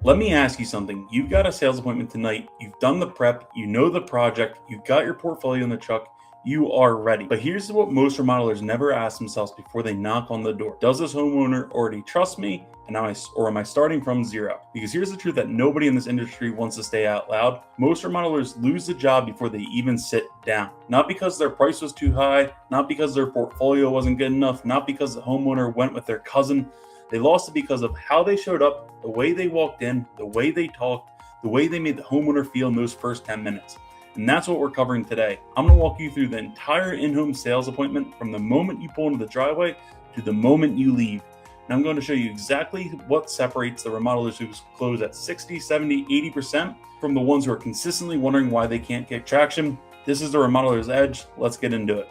Let me ask you something. You've got a sales appointment tonight. You've done the prep. You know the project. You've got your portfolio in the truck. You are ready. But here's what most remodelers never ask themselves before they knock on the door. Does this homeowner already trust me? And am I starting from zero? Because here's the truth that nobody in this industry wants to say out loud. Most remodelers lose the job before they even sit down. Not because their price was too high, not because their portfolio wasn't good enough, not because the homeowner went with their cousin. They lost it because of how they showed up, the way they walked in, the way they talked, the way they made the homeowner feel in those first 10 minutes. And that's what we're covering today. I'm going to walk you through the entire in-home sales appointment from the moment you pull into the driveway to the moment you leave. And I'm going to show you exactly what separates the remodelers who close at 60, 70, 80% from the ones who are consistently wondering why they can't get traction. This is the Remodeler's Edge. Let's get into it.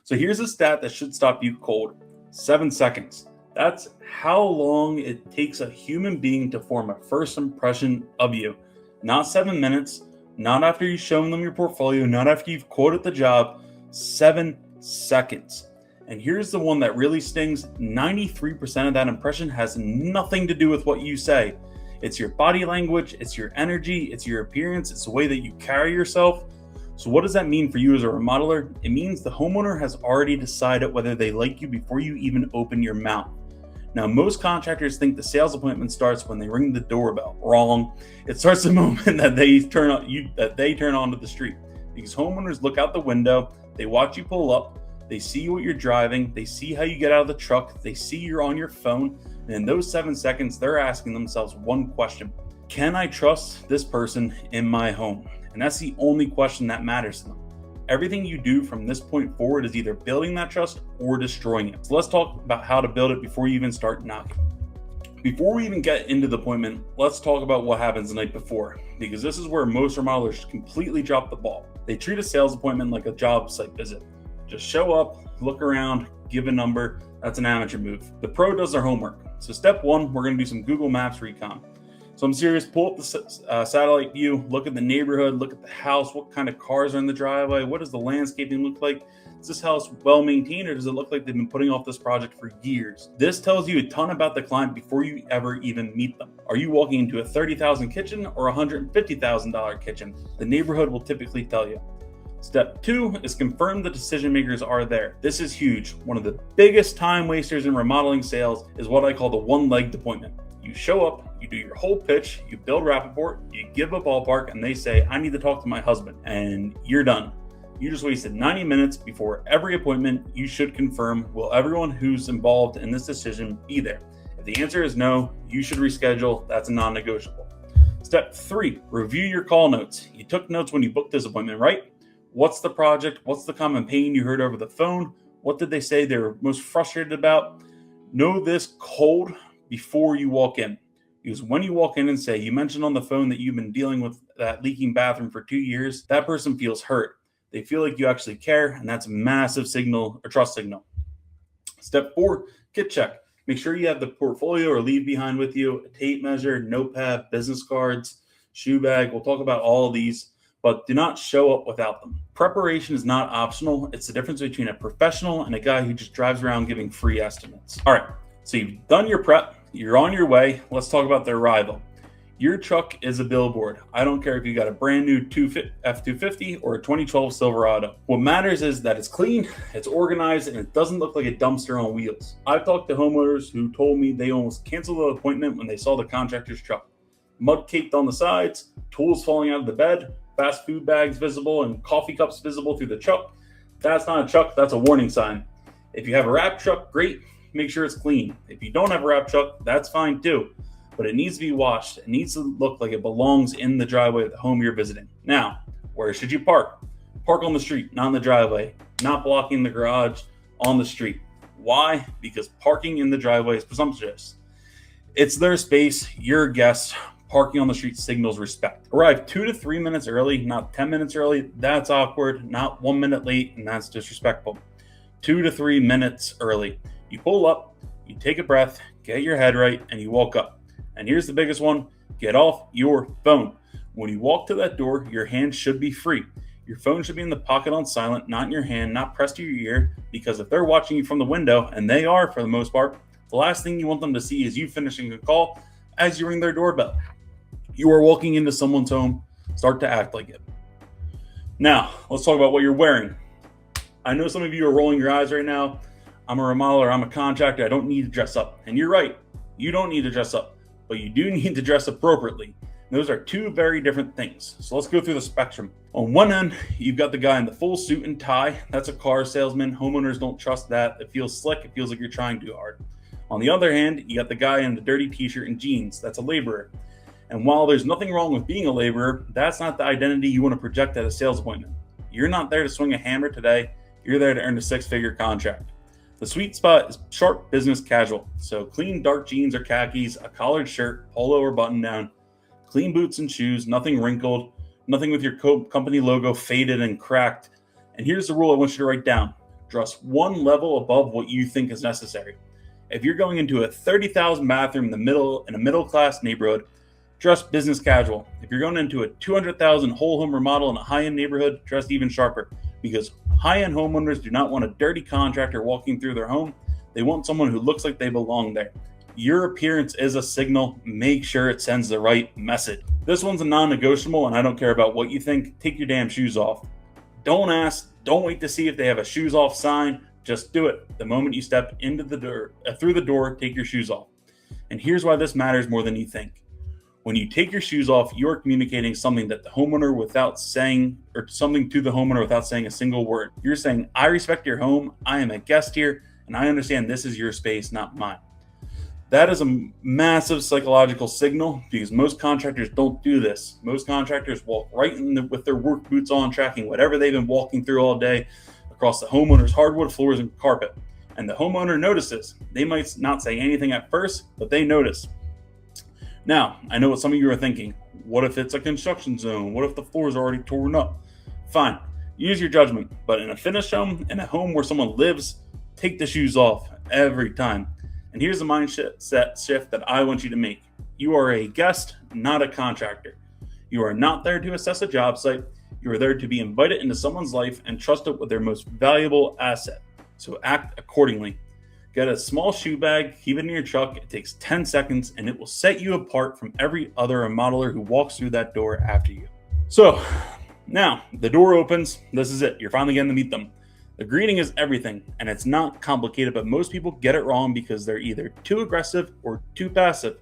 So here's a stat that should stop you cold. 7 seconds. That's how long it takes a human being to form a first impression of you. Not 7 minutes, not after you've shown them your portfolio, not after you've quoted the job. 7 seconds. And here's the one that really stings. 93% of that impression has nothing to do with what you say. It's your body language, it's your energy, it's your appearance, it's the way that you carry yourself. So what does that mean for you as a remodeler? It means the homeowner has already decided whether they like you before you even open your mouth. Now, most contractors think the sales appointment starts when they ring the doorbell. Wrong. It starts the moment that they turn onto the street. Because homeowners look out the window, they watch you pull up, they see what you're driving, they see how you get out of the truck, they see you're on your phone, and in those 7 seconds, they're asking themselves one question: can I trust this person in my home? And that's the only question that matters to them. Everything you do from this point forward is either building that trust or destroying it. So let's talk about how to build it before you even start knocking. Before we even get into the appointment, let's talk about what happens the night before, because this is where most remodelers completely drop the ball. They treat a sales appointment like a job site visit. Just show up, look around, give a number. That's an amateur move. The pro does their homework. So step one, we're going to do some Google Maps recon. So I'm serious, pull up the satellite view, look at the neighborhood, look at the house, what kind of cars are in the driveway, what does the landscaping look like? Is this house well maintained, or does it look like they've been putting off this project for years? This tells you a ton about the client before you ever even meet them. Are you walking into a $30,000 kitchen or a $150,000 kitchen? The neighborhood will typically tell you. Step two is confirm the decision makers are there. This is huge. One of the biggest time wasters in remodeling sales is what I call the one-legged appointment. You show up, you do your whole pitch, you build rapport, you give a ballpark, and they say, I need to talk to my husband, and you're done. You just wasted 90 minutes before every appointment. You should confirm, will everyone who's involved in this decision be there? If the answer is no, you should reschedule. That's a non-negotiable. Step three, review your call notes. You took notes when you booked this appointment, right? What's the project? What's the common pain you heard over the phone? What did they say they were most frustrated about? Know this cold before you walk in. Because when you walk in and say, you mentioned on the phone that you've been dealing with that leaking bathroom for 2 years, that person feels hurt. They feel like you actually care, and that's a massive signal, a trust signal. Step four, kit check. Make sure you have the portfolio or leave behind with you, a tape measure, notepad, business cards, shoe bag. We'll talk about all of these, but do not show up without them. Preparation is not optional. It's the difference between a professional and a guy who just drives around giving free estimates. All right, so you've done your prep. You're on your way. Let's talk about the arrival. Your truck is a billboard. I don't care if you got a brand new F-250 or a 2012 Silverado. What matters is that it's clean, it's organized, and it doesn't look like a dumpster on wheels. I've talked to homeowners who told me they almost canceled the appointment when they saw the contractor's truck. Mud caked on the sides, tools falling out of the bed, fast food bags visible, and coffee cups visible through the truck. That's not a truck, that's a warning sign. If you have a wrap truck, great. Make sure it's clean. If you don't have a wrap truck, that's fine too. But it needs to be washed. It needs to look like it belongs in the driveway of the home you're visiting. Now, where should you park? Park on the street, not in the driveway, not blocking the garage, on the street. Why? Because parking in the driveway is presumptuous. It's their space, you're a guest. Parking on the street signals respect. Arrive 2 to 3 minutes early, not 10 minutes early. That's awkward. Not 1 minute late, and that's disrespectful. 2 to 3 minutes early. You pull up, you take a breath, get your head right, and you walk up. And here's the biggest one, get off your phone. When you walk to that door, your hand should be free. Your phone should be in the pocket on silent, not in your hand, not pressed to your ear, because if they're watching you from the window, and they are for the most part, The last thing you want them to see is you finishing a call as you ring their doorbell. You are walking into someone's home. Start to act like it. Now, let's talk about what you're wearing. I know some of you are rolling your eyes right now. I'm a remodeler, I'm a contractor, I don't need to dress up. And you're right, you don't need to dress up, but you do need to dress appropriately. And those are two very different things. So let's go through the spectrum. On one end, you've got the guy in the full suit and tie. That's a car salesman. Homeowners don't trust that. It feels slick, it feels like you're trying too hard. On the other hand, you got the guy in the dirty t-shirt and jeans. That's a laborer. And while there's nothing wrong with being a laborer, that's not the identity you want to project at a sales appointment. You're not there to swing a hammer today. You're there to earn a six-figure contract. The sweet spot is sharp business casual. So clean dark jeans or khakis, a collared shirt, polo or button down, clean boots and shoes, nothing wrinkled, nothing with your company logo faded and cracked. And here's the rule I want you to write down. Dress one level above what you think is necessary. If you're going into a 30,000 bathroom in a middle-class neighborhood, dress business casual. If you're going into a 200,000 whole home remodel in a high-end neighborhood, dress even sharper, because high-end homeowners do not want a dirty contractor walking through their home. They want someone who looks like they belong there. Your appearance is a signal. Make sure it sends the right message. This one's a non-negotiable, and I don't care about what you think. Take your damn shoes off. Don't ask. Don't wait to see if they have a shoes off sign. Just do it. The moment you step into the door, through the door, take your shoes off. And here's why this matters more than you think. When you take your shoes off, you're communicating something that the homeowner without saying, or something to the homeowner without saying a single word. You're saying, I respect your home, I am a guest here, and I understand this is your space, not mine. That is a massive psychological signal because most contractors don't do this. Most contractors walk right in with their work boots on, tracking whatever they've been walking through all day across the homeowner's hardwood floors and carpet. And the homeowner notices. They might not say anything at first, but they notice. Now, I know what some of you are thinking. What if it's a construction zone? What if the floor is already torn up? Fine, use your judgment. But in a finished home, in a home where someone lives, take the shoes off every time. And here's the mindset shift that I want you to make. You are a guest, not a contractor. You are not there to assess a job site. You are there to be invited into someone's life and trusted with their most valuable asset. So act accordingly. Get a small shoe bag, keep it in your truck. It takes 10 seconds and it will set you apart from every other remodeler who walks through that door after you. So now the door opens. This is it. You're finally getting to meet them. The greeting is everything, and it's not complicated, but most people get it wrong because they're either too aggressive or too passive.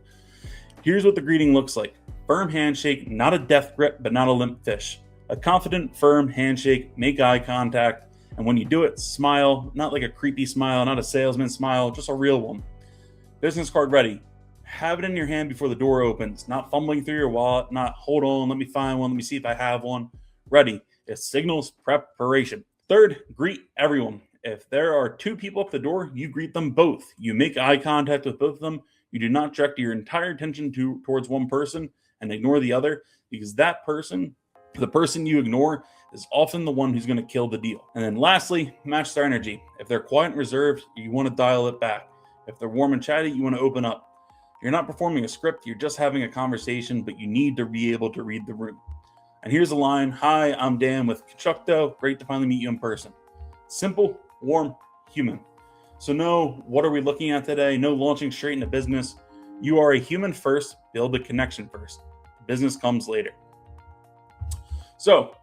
Here's what the greeting looks like. Firm handshake, not a death grip, but not a limp fish. A confident, firm handshake, make eye contact, and when you do it, smile, not like a creepy smile, not a salesman smile, just a real one. Business card ready. Have it in your hand before the door opens, not fumbling through your wallet, not hold on, let me find one, let me see if I have one. Ready. It signals preparation. Third, greet everyone. If there are two people at the door, you greet them both. You make eye contact with both of them. You do not direct your entire attention towards one person and ignore the other, because that person, the person you ignore, is often the one who's going to kill the deal. And then lastly, match their energy. If they're quiet and reserved, you want to dial it back. If they're warm and chatty, you want to open up. You're not performing a script, you're just having a conversation, but you need to be able to read the room. And here's a line. Hi, I'm Dan with Constructo. Great to finally meet you in person. Simple, warm, human. So no, what are we looking at today? No launching straight into business. You are a human first, build a connection first. Business comes later. So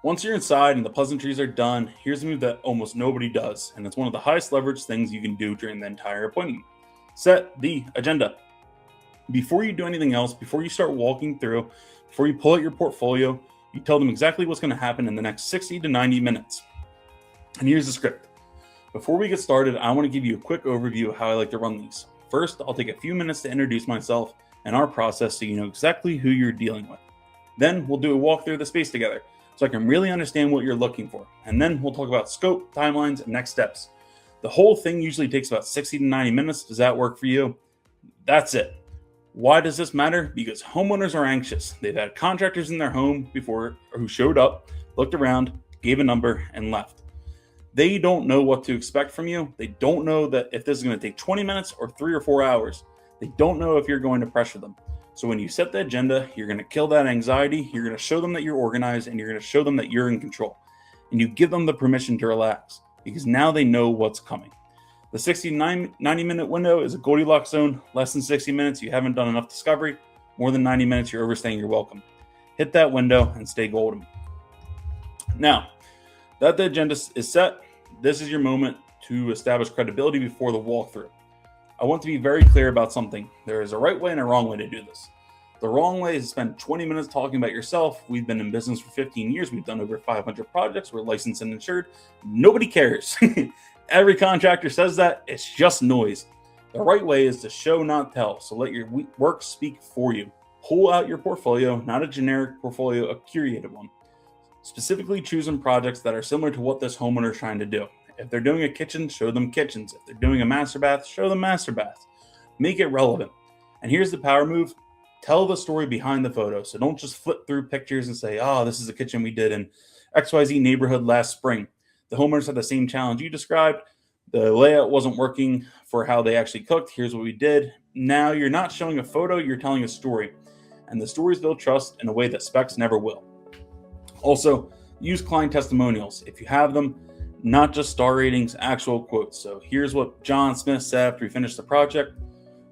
once you're inside and the pleasantries are done, here's a move that almost nobody does. And it's one of the highest leverage things you can do during the entire appointment. Set the agenda. Before you do anything else, before you start walking through, before you pull out your portfolio, you tell them exactly what's going to happen in the next 60 to 90 minutes. And here's the script. Before we get started, I want to give you a quick overview of how I like to run these. First, I'll take a few minutes to introduce myself and our process so you know exactly who you're dealing with. Then we'll do a walk through the space together so I can really understand what you're looking for. And then we'll talk about scope, timelines, and next steps. The whole thing usually takes about 60 to 90 minutes. Does that work for you? That's it. Why does this matter? Because homeowners are anxious. They've had contractors in their home before who showed up, looked around, gave a number, and left. They don't know what to expect from you. They don't know that if this is going to take 20 minutes or 3 or 4 hours. They don't know if you're going to pressure them. So when you set the agenda, you're going to kill that anxiety. You're going to show them that you're organized, and you're going to show them that you're in control. And you give them the permission to relax because now they know what's coming. The 90-minute window is a Goldilocks zone. Less than 60 minutes, you haven't done enough discovery. More than 90 minutes, you're overstaying your welcome. Hit that window and stay golden. Now, that the agenda is set, this is your moment to establish credibility before the walkthrough. I want to be very clear about something. There is a right way and a wrong way to do this. The wrong way is to spend 20 minutes talking about yourself. We've been in business for 15 years. We've done over 500 projects. We're licensed and insured. Nobody cares. Every contractor says that. It's just noise. The right way is to show, not tell. So let your work speak for you. Pull out your portfolio, not a generic portfolio, a curated one. Specifically choosing projects that are similar to what this homeowner is trying to do. If they're doing a kitchen, show them kitchens. If they're doing a master bath, show them master baths. Make it relevant. And here's the power move. Tell the story behind the photo. So don't just flip through pictures and say, oh, this is a kitchen we did in XYZ neighborhood last spring. The homeowners had the same challenge you described. The layout wasn't working for how they actually cooked. Here's what we did. Now you're not showing a photo, you're telling a story. And the stories build trust in a way that specs never will. Also, use client testimonials if you have them, not just star ratings, actual quotes. So here's what John Smith said after he finished the project.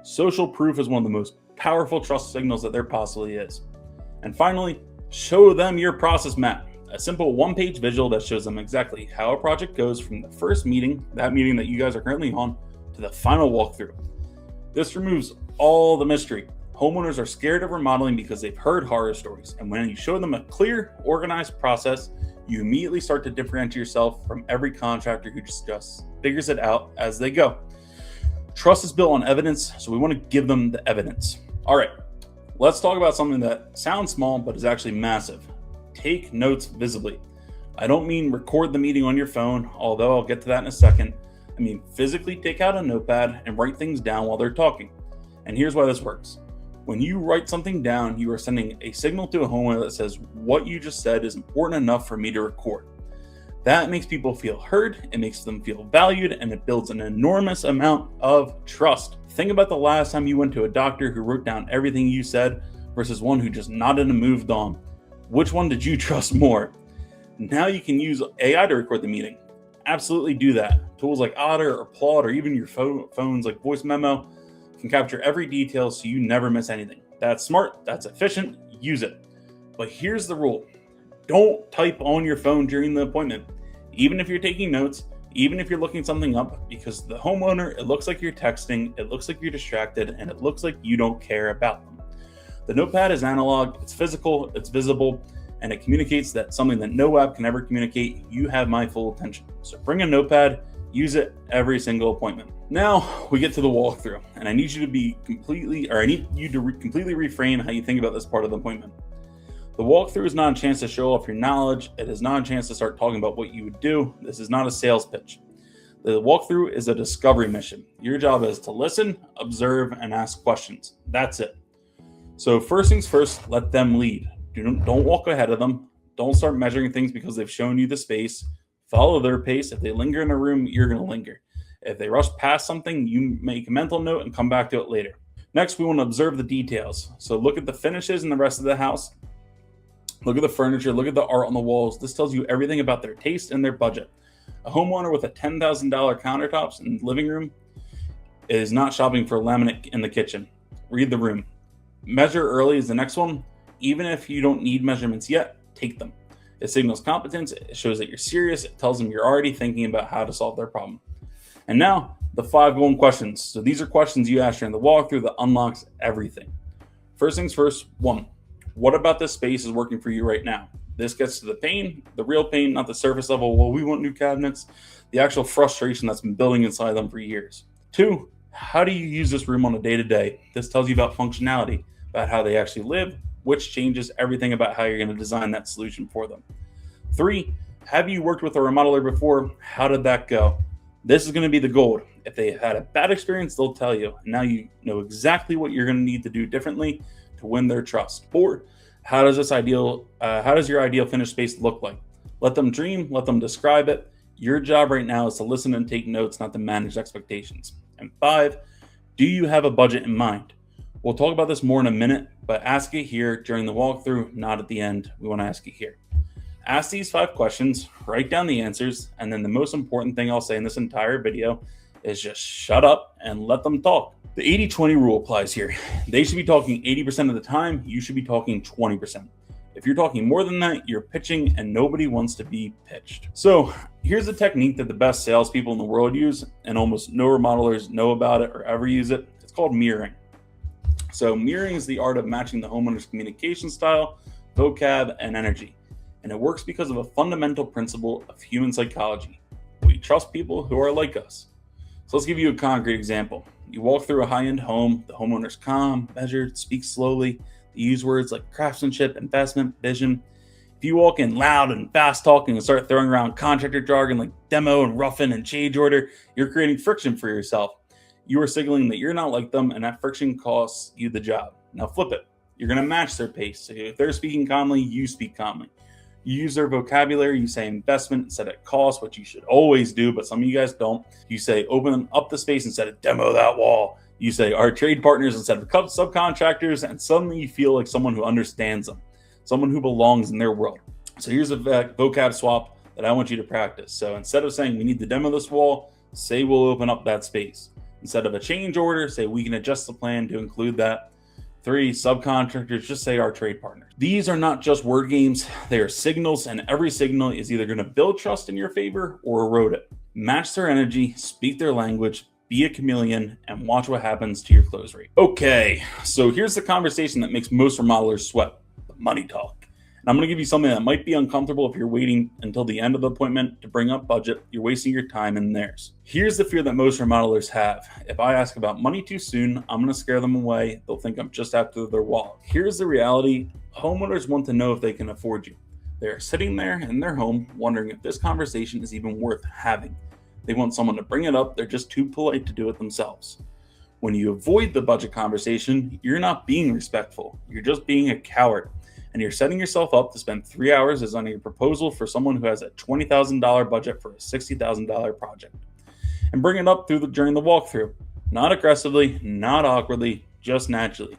Social proof is one of the most powerful trust signals that there possibly is. And finally, show them your process map. A simple one-page visual that shows them exactly how a project goes from the first meeting, that meeting that you guys are currently on, to the final walkthrough. This removes all the mystery. Homeowners are scared of remodeling because they've heard horror stories. And when you show them a clear, organized process, you immediately start to differentiate yourself from every contractor who just figures it out as they go. Trust is built on evidence, so we want to give them the evidence. All right, let's talk about something that sounds small, but is actually massive. Take notes visibly. I don't mean record the meeting on your phone, although I'll get to that in a second. I mean physically take out a notepad and write things down while they're talking. And here's why this works. When you write something down, you are sending a signal to a homeowner that says, what you just said is important enough for me to record. That makes people feel heard, it makes them feel valued, and it builds an enormous amount of trust. Think about the last time you went to a doctor who wrote down everything you said versus one who just nodded and moved on. Which one did you trust more? Now you can use AI to record the meeting. Absolutely do that. Tools like Otter or Plot or even your phones like Voice Memo can capture every detail so you never miss anything. That's smart, that's efficient, use it. But here's the rule. Don't type on your phone during the appointment, even if you're taking notes, even if you're looking something up, because the homeowner, it looks like you're texting, it looks like you're distracted, and it looks like you don't care about them. The notepad is analog, it's physical, it's visible, and it communicates that something that no app can ever communicate. You have my full attention. So bring a notepad, use it every single appointment. Now we get to the walkthrough, and I need you to completely reframe how you think about this part of the appointment. The walkthrough is not a chance to show off your knowledge. It is not a chance to start talking about what you would do. This is not a sales pitch. The walkthrough is a discovery mission. Your job is to listen, observe, and ask questions. That's it. So first things first, let them lead. Don't walk ahead of them. Don't start measuring things because they've shown you the space. Follow their pace. If they linger in a room, you're going to linger. If they rush past something, you make a mental note and come back to it later. Next, we want to observe the details. So look at the finishes in the rest of the house. Look at the furniture. Look at the art on the walls. This tells you everything about their taste and their budget. A homeowner with a $10,000 countertops in the living room is not shopping for laminate in the kitchen. Read the room. Measure early is the next one. Even if you don't need measurements yet, take them. It signals competence. It shows that you're serious. It tells them you're already thinking about how to solve their problem. And now, the 5 golden questions. So these are questions you ask during the walkthrough that unlocks everything. First things first, 1. What about this space is working for you right now? This gets to the pain, the real pain, not the surface level, well, we want new cabinets, the actual frustration that's been building inside them for years. 2, how do you use this room on a day-to-day? This tells you about functionality, about how they actually live, which changes everything about how you're going to design that solution for them. 3, have you worked with a remodeler before? How did that go? This is going to be the gold. If they had a bad experience, they'll tell you. Now you know exactly what you're going to need to do differently to win their trust. 4, how does your ideal finished space look like? Let them dream, let them describe it. Your job right now is to listen and take notes, not to manage expectations. And 5, do you have a budget in mind? We'll talk about this more in a minute, but ask it here during the walkthrough, not at the end. We want to ask it here. Ask these 5 questions, write down the answers, and then the most important thing I'll say in this entire video is just shut up and let them talk. The 80-20 rule applies here. They should be talking 80% of the time. You should be talking 20%. If you're talking more than that, you're pitching, and nobody wants to be pitched. So here's a technique that the best salespeople in the world use, and almost no remodelers know about it or ever use it. It's called mirroring. So mirroring is the art of matching the homeowner's communication style, vocab, and energy. And it works because of a fundamental principle of human psychology. We trust people who are like us. So let's give you a concrete example. You walk through a high-end home, the homeowner's calm, measured, speaks slowly. They use words like craftsmanship, investment, vision. If you walk in loud and fast talking and start throwing around contractor jargon like demo and rough-in and change order, you're creating friction for yourself. You are signaling that you're not like them, and that friction costs you the job. Now flip it. You're going to match their pace. So if they're speaking calmly, you speak calmly. You use their vocabulary. You say investment instead of cost, which you should always do, but some of you guys don't. You say open up the space instead of demo that wall. You say our trade partners instead of subcontractors, and suddenly you feel like someone who understands them, someone who belongs in their world. So here's a vocab swap that I want you to practice. So instead of saying we need to demo this wall, say we'll open up that space. Instead of a change order, say we can adjust the plan to include that. 3, subcontractors, just say our trade partners. These are not just word games, they are signals, and every signal is either going to build trust in your favor or erode it. Match their energy, speak their language, be a chameleon, and watch what happens to your close rate. Okay, so here's the conversation that makes most remodelers sweat, the money talk. And I'm going to give you something that might be uncomfortable if you're waiting until the end of the appointment to bring up budget. You're wasting your time and theirs. Here's the fear that most remodelers have. If I ask about money too soon, I'm going to scare them away. They'll think I'm just after their wallet. Here's the reality. Homeowners want to know if they can afford you. They're sitting there in their home wondering if this conversation is even worth having. They want someone to bring it up. They're just too polite to do it themselves. When you avoid the budget conversation, you're not being respectful. You're just being a coward. And you're setting yourself up to spend 3 hours designing a proposal for someone who has a $20,000 budget for a $60,000 project. And bring it up during the walkthrough. Not aggressively, not awkwardly, just naturally.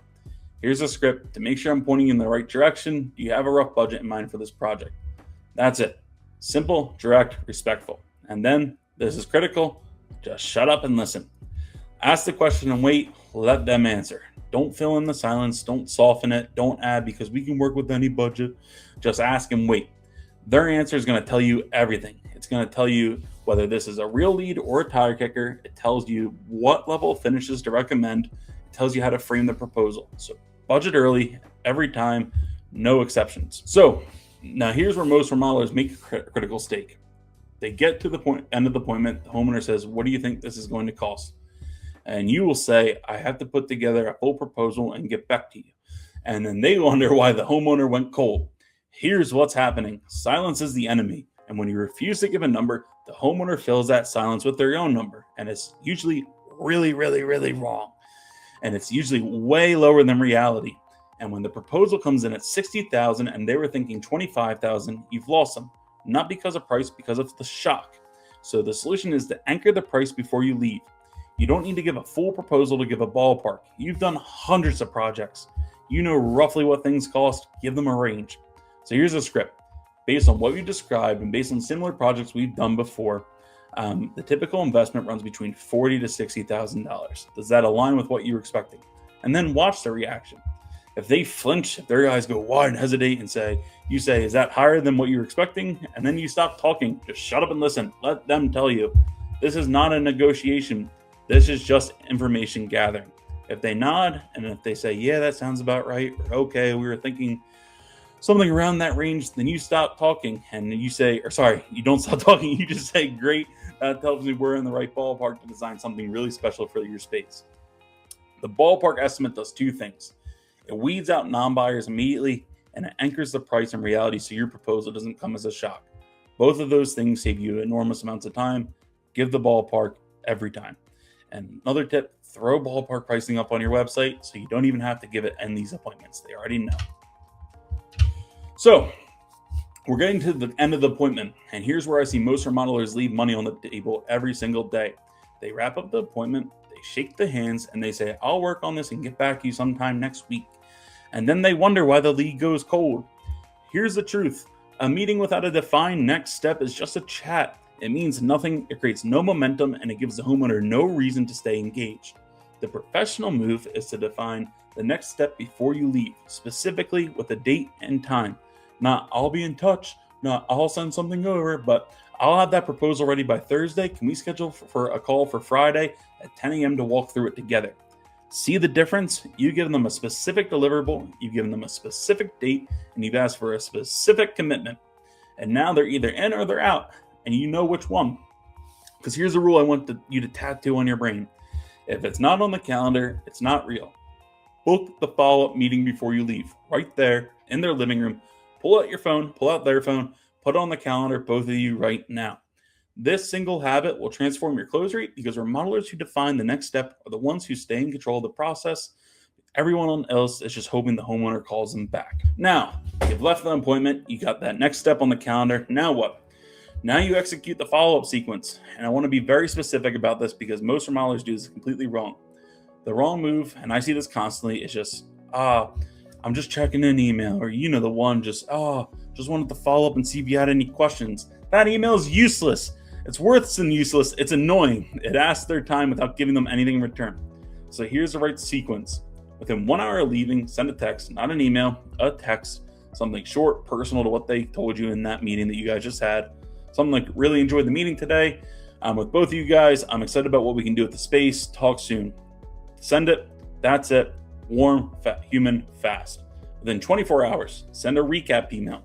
Here's a script to make sure I'm pointing you in the right direction. Do you have a rough budget in mind for this project? That's it. Simple, direct, respectful. And then, this is critical, just shut up and listen. Ask the question and wait, let them answer. Don't fill in the silence, don't soften it, don't add because we can work with any budget. Just ask and wait. Their answer is going to tell you everything. It's going to tell you whether this is a real lead or a tire kicker. It tells you what level of finishes to recommend. It tells you how to frame the proposal. So budget early, every time, no exceptions. So now here's where most remodelers make a critical mistake. They get to the end of the appointment. The homeowner says, what do you think this is going to cost? And you will say, I have to put together a full proposal and get back to you. And then they wonder why the homeowner went cold. Here's what's happening. Silence is the enemy. And when you refuse to give a number, the homeowner fills that silence with their own number. And it's usually really, really, really wrong. And it's usually way lower than reality. And when the proposal comes in at $60,000 and they were thinking $25,000, you've lost them. Not because of price, because of the shock. So the solution is to anchor the price before you leave. You don't need to give a full proposal to give a ballpark. You've done hundreds of projects. You know roughly what things cost. Give them a range. So here's a script. Based on what you described and based on similar projects we've done before, the typical investment runs between $40,000 to $60,000. Does that align with what you were expecting? And then watch their reaction. If they flinch, if their eyes go wide and hesitate and you say, is that higher than what you were expecting? And then you stop talking. Just shut up and listen. Let them tell you. This is not a negotiation. This is just information gathering. If they nod and if they say, yeah, that sounds about right, or okay, we were thinking something around that range, then you stop talking and you say, you don't stop talking. You just say, great, that tells me we're in the right ballpark to design something really special for your space. The ballpark estimate does two things. It weeds out non-buyers immediately and it anchors the price and reality so your proposal doesn't come as a shock. Both of those things save you enormous amounts of time. Give the ballpark every time. And another tip, throw ballpark pricing up on your website so you don't even have to give it in these appointments. They already know. So we're getting to the end of the appointment. And here's where I see most remodelers leave money on the table every single day. They wrap up the appointment, they shake the hands, and they say, I'll work on this and get back to you sometime next week. And then they wonder why the lead goes cold. Here's the truth. A meeting without a defined next step is just a chat. It means nothing, it creates no momentum, and it gives the homeowner no reason to stay engaged. The professional move is to define the next step before you leave, specifically with a date and time. Not, I'll be in touch, not, I'll send something over, but I'll have that proposal ready by Thursday. Can we schedule for a call for Friday at 10 a.m. to walk through it together? See the difference? You give them a specific deliverable, you've given them a specific date, and you've asked for a specific commitment. And now they're either in or they're out, and you know which one. Because here's a rule I want you to tattoo on your brain. If it's not on the calendar, it's not real. Book the follow-up meeting before you leave, right there in their living room. Pull out your phone, pull out their phone, put it on the calendar, both of you right now. This single habit will transform your close rate because remodelers who define the next step are the ones who stay in control of the process. Everyone else is just hoping the homeowner calls them back. Now, you've left the appointment, you got that next step on the calendar. Now what? Now you execute the follow-up sequence. And I want to be very specific about this because most remodelers do this completely wrong. The wrong move, and I see this constantly, is just, I'm just checking an email, or the one just wanted to follow up and see if you had any questions. That email is useless. It's worse than useless. It's annoying. It asks their time without giving them anything in return. So here's the right sequence. Within 1 hour of leaving, send a text, not an email, a text, something short, personal to what they told you in that meeting that you guys just had. Something like, really enjoyed the meeting today. I'm with both of you guys. I'm excited about what we can do with the space. Talk soon. Send it. That's it. Warm, human, fast. Within 24 hours, send a recap email.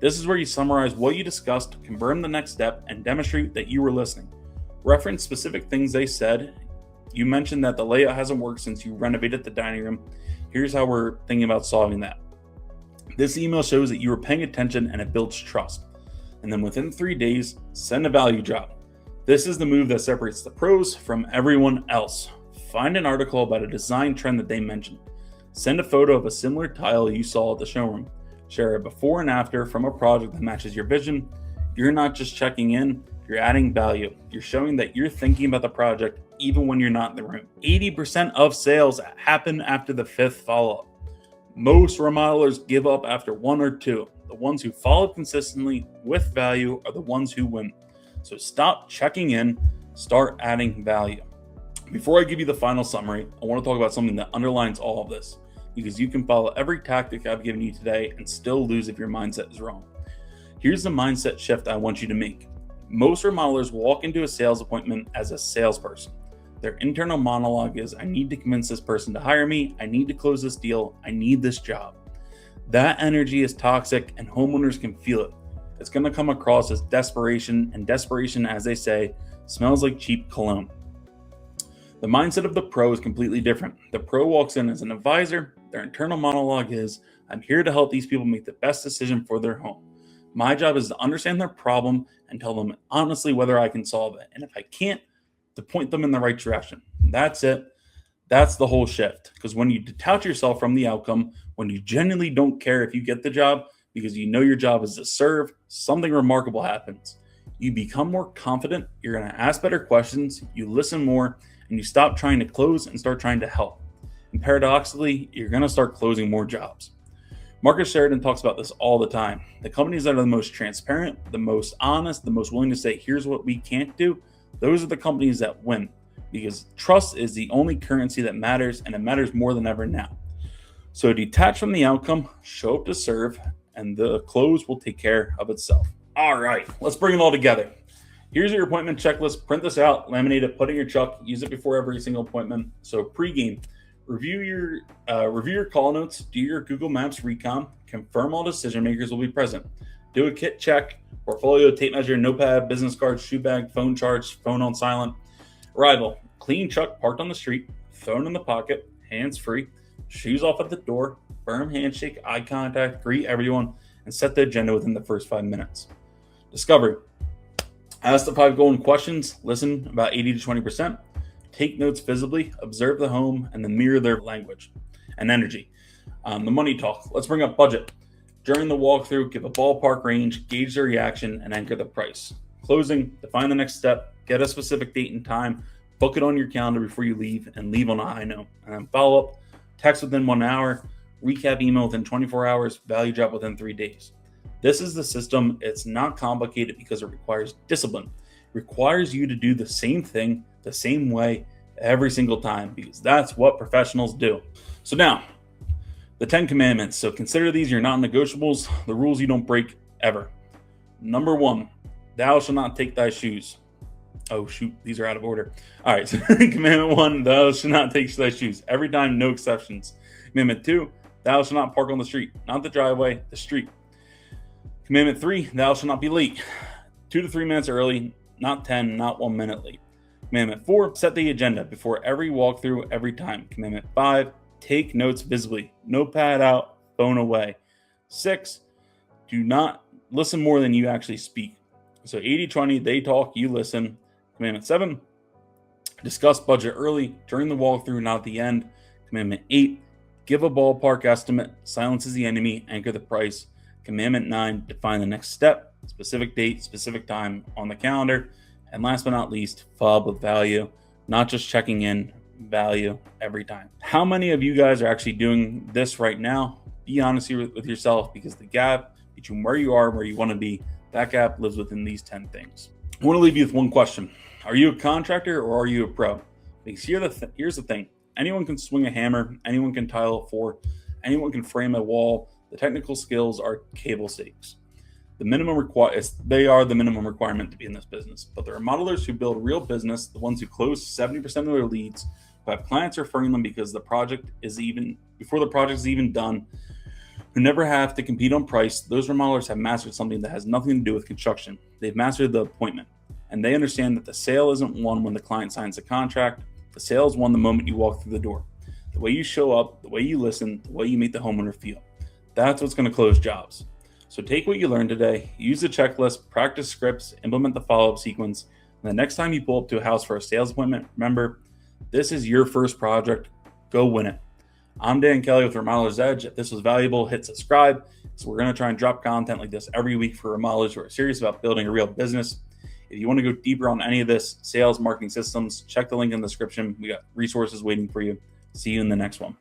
This is where you summarize what you discussed, confirm the next step, and demonstrate that you were listening. Reference specific things they said. You mentioned that the layout hasn't worked since you renovated the dining room. Here's how we're thinking about solving that. This email shows that you were paying attention and it builds trust. And then within 3 days, send a value job. This is the move that separates the pros from everyone else. Find an article about a design trend that they mentioned. Send a photo of a similar tile you saw at the showroom. Share a before and after from a project that matches your vision. You're not just checking in, you're adding value. You're showing that you're thinking about the project even when you're not in the room. 80% of sales happen after the 5th follow-up. Most remodelers give up after 1 or 2. The ones who follow consistently with value are the ones who win. So stop checking in, start adding value. Before I give you the final summary, I want to talk about something that underlines all of this, because you can follow every tactic I've given you today and still lose if your mindset is wrong. Here's the mindset shift I want you to make. Most remodelers walk into a sales appointment as a salesperson. Their internal monologue is, I need to convince this person to hire me, I need to close this deal, I need this job. That energy is toxic and homeowners can feel it. It's going to come across as desperation, and desperation, as they say, smells like cheap cologne. The mindset of the pro is completely different. The pro walks in as an advisor. Their internal monologue is, I'm here to help these people make the best decision for their home. My job is to understand their problem and tell them honestly whether I can solve it. And if I can't, to point them in the right direction. That's it. That's the whole shift. Because when you detach yourself from the outcome, when you genuinely don't care if you get the job because you know your job is to serve, something remarkable happens. You become more confident. You're going to ask better questions. You listen more. And you stop trying to close and start trying to help. And paradoxically, you're going to start closing more jobs. Marcus Sheridan talks about this all the time. The companies that are the most transparent, the most honest, the most willing to say, here's what we can't do, those are the companies that win. Because trust is the only currency that matters, and it matters more than ever now. So detach from the outcome, show up to serve, and the close will take care of itself. All right, let's bring it all together. Here's your appointment checklist. Print this out, laminate it, put it in your truck, use it before every single appointment. So pregame, review your call notes, do your Google Maps recon, confirm all decision makers will be present. Do a kit check, portfolio, tape measure, notepad, business card, shoe bag, phone charge, phone on silent. Arrival, clean truck parked on the street, phone in the pocket, hands free, shoes off at the door, firm handshake, eye contact, greet everyone, and set the agenda within the first 5 minutes. Discovery. Ask the 5 golden questions, listen about 80 to 20%, take notes visibly, observe the home, and then mirror their language and energy. The money talk. Let's bring up budget. During the walkthrough, give a ballpark range, gauge their reaction, and anchor the price. Closing, define the next step, get a specific date and time, book it on your calendar before you leave, and leave on a high note. And then follow up, text within 1 hour, recap email within 24 hours, value drop within 3 days. This is the system. It's not complicated because it requires discipline. requires you to do the same thing the same way every single time, because that's what professionals do. So now, the 10 commandments. So consider these your non-negotiables, the rules you don't break ever. Number 1, thou shalt not take thy shoes. Oh shoot, these are out of order. All right, so commandment 1, thou shalt not take thy shoes. Every time, no exceptions. Commandment 2, thou shalt not park on the street, not the driveway, the street. Commandment 3, thou shalt not be late. 2 to 3 minutes early, not 10, not 1 minute late. Commandment 4, set the agenda before every walkthrough every time. Commandment 5, take notes visibly. Notepad out, phone away. 6, do not listen more than you actually speak. So 80-20, they talk, you listen. Commandment 7, discuss budget early, during the walkthrough, not at the end. Commandment 8, give a ballpark estimate. Silence is the enemy, anchor the price. Commandment 9, define the next step, specific date, specific time on the calendar. And last but not least, fob with value, not just checking in, value every time. How many of you guys are actually doing this right now? Be honest with yourself, because the gap between where you are and where you want to be, that gap lives within these 10 things. I want to leave you with one question. Are you a contractor or are you a pro? Because here's the thing. Anyone can swing a hammer, anyone can tile a floor, anyone can frame a wall. The technical skills are table stakes. They are the minimum requirement to be in this business. But there are modelers who build real business, the ones who close 70% of their leads, who have clients referring them before the project is even done, who never have to compete on price. Those remodelers have mastered something that has nothing to do with construction. They've mastered the appointment, and they understand that the sale isn't won when the client signs the contract. The sale is won the moment you walk through the door. The way you show up, the way you listen, the way you make the homeowner feel. That's what's going to close jobs. So take what you learned today, use the checklist, practice scripts, implement the follow-up sequence, and the next time you pull up to a house for a sales appointment, remember, this is your first project. Go win it. I'm Dan Kelly with Remodeler's Edge. If this was valuable, hit subscribe. So we're going to try and drop content like this every week for remodelers who are serious about building a real business. If you want to go deeper on any of this, sales, marketing systems, check the link in the description. We got resources waiting for you. See you in the next one.